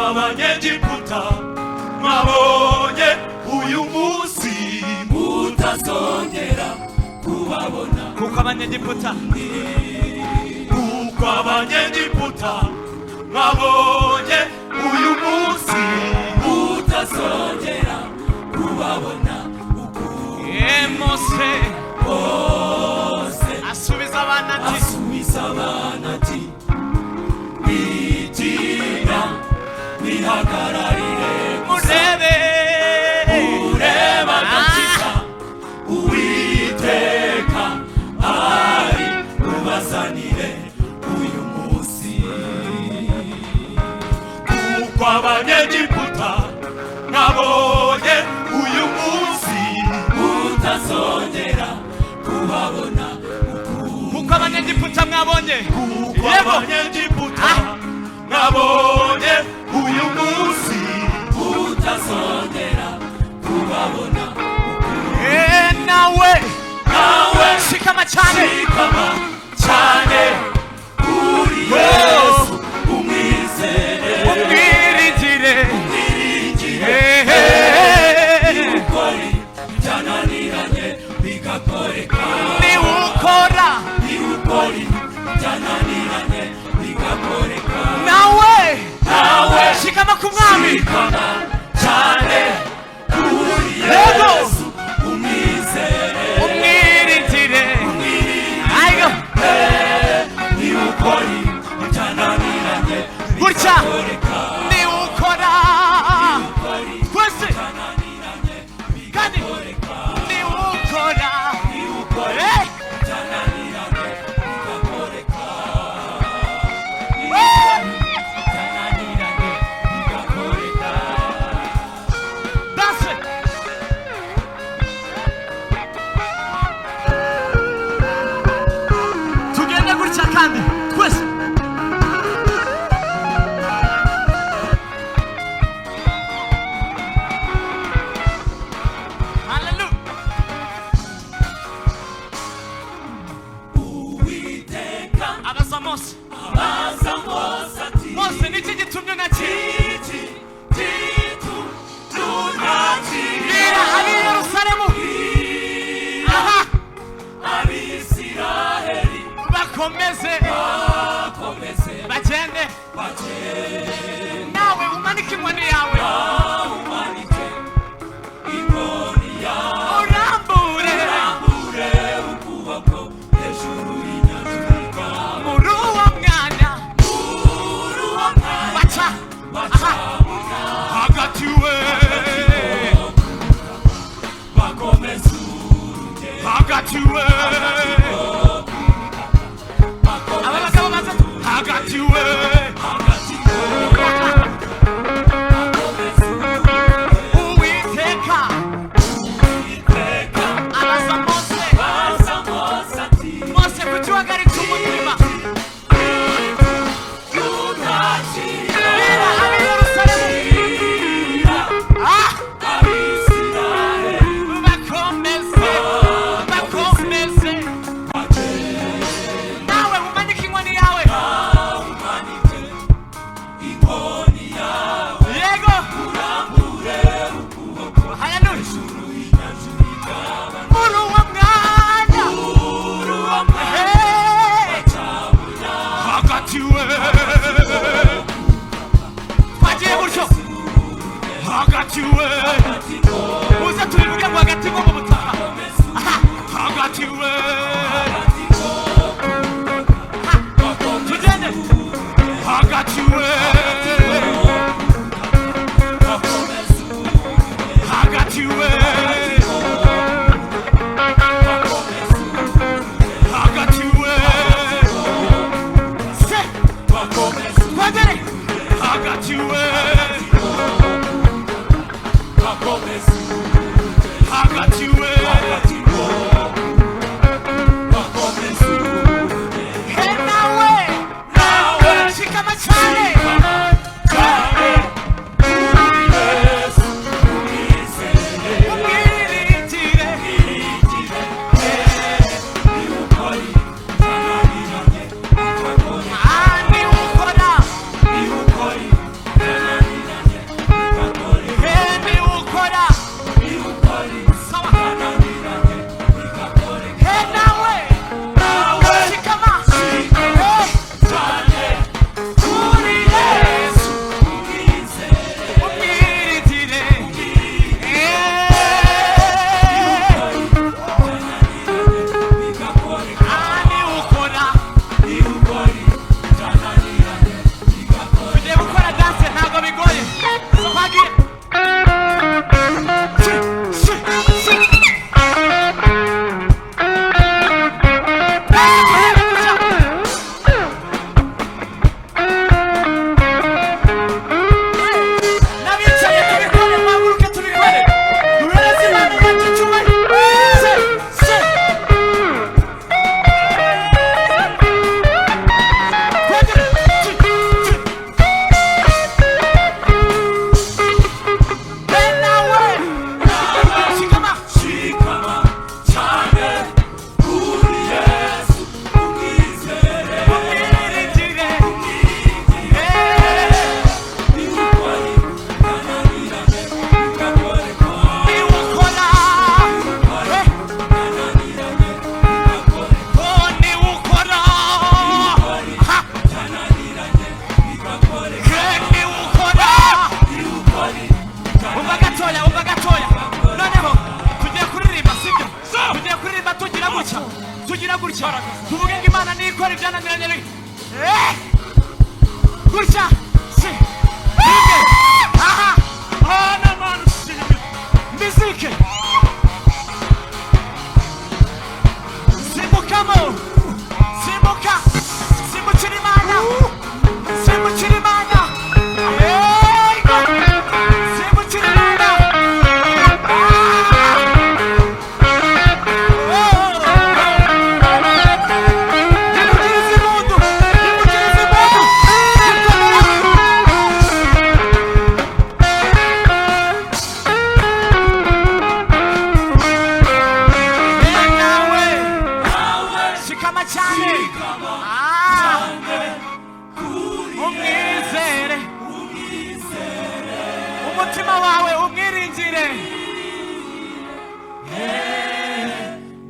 Abanyegiputa mwabonye uyu munsi mutazongera kubabona kuko abanyegiputa mwabonye uyu munsi mutazongera kubabona Mose asubiza abana ati bigira bihagararire murebe agakiza Uwiteka ari bubazanire uyu munsi kuko abanyegiputa mwabonye uyu munsi mutazongera kubabona kuko abanyegiputa mwabonye mwabonye uyu munsi utazongera kubabona nawe shikama cyane kuri Yesu umwiringire ukuri byananiranye bigakoreka niwukora byananiranye bigakoreka nawe shikama ku mwami cyane kuri Yesu umwiringire ayo niwukora byananiranye gutya niwukora twese kandi niwukora Mose niki gitumye nakiti bira abi Yerusalemu Abisiraheli bakomeze bagende nawe umanike inkoni yawe urambure ukuboko hejuru y'inyanja muri uwo mwanya baca hagati we bakomeze hagati we abagabo baza hagati we Uwiteka abaza Mose kukiwagaritse umutima Bakomeze hagatiwe muze tubivuge ngo hagati nko mu butaka hagatiwe tugende hagatiwe hagatiwe hagatiwe se twagere hagatiwe hagatiwe tugira gutya tuvuge ngo Imana nikora ibyananiranye gutya aha hana manu mizike simbukamo simbuka simbukira Imana simbukira Imana simbukira Imana umutima wawe umwiringire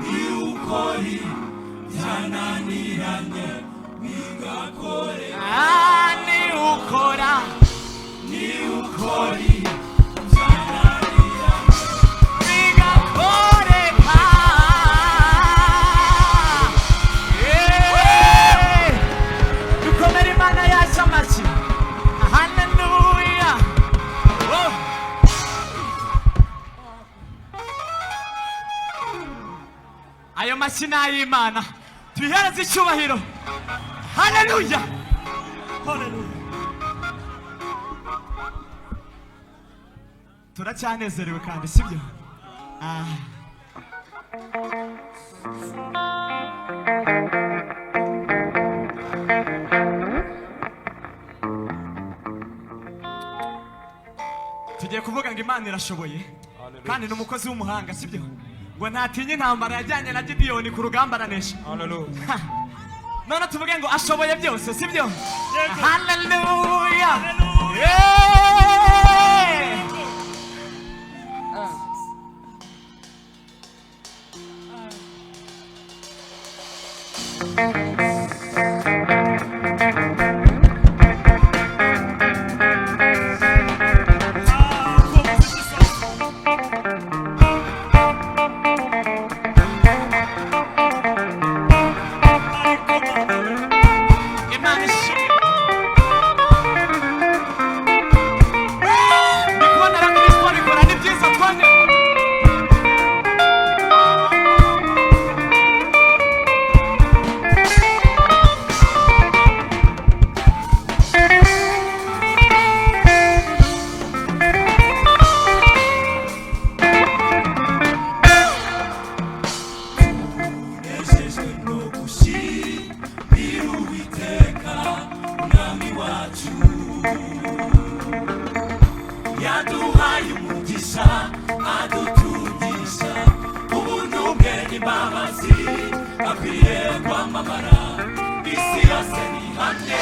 ni ukuri byananiranye bigakore ni ukora ni ukuri byananiranye bigakoreka dukomere Imana yacu amashyi haleluya. Ayo mashyi ni ay'Imana tuyihereze icyubahiro haleluya haleluya. Turacyanezerewe kandi sibyo tugiye kuvuga ngo Imana irashoboye kandi ni umukozi w'umuhanga sibyo ngo ntatinye intambara yajyanye na Gideyoni ku rugamba aranesha none tuvuge ngo ashoboye byose sibyo haleluya yaduhaye umugisha adutungisha ubuntu bwe n'imbabazi akwiye kwamamara isi yose ni hamwe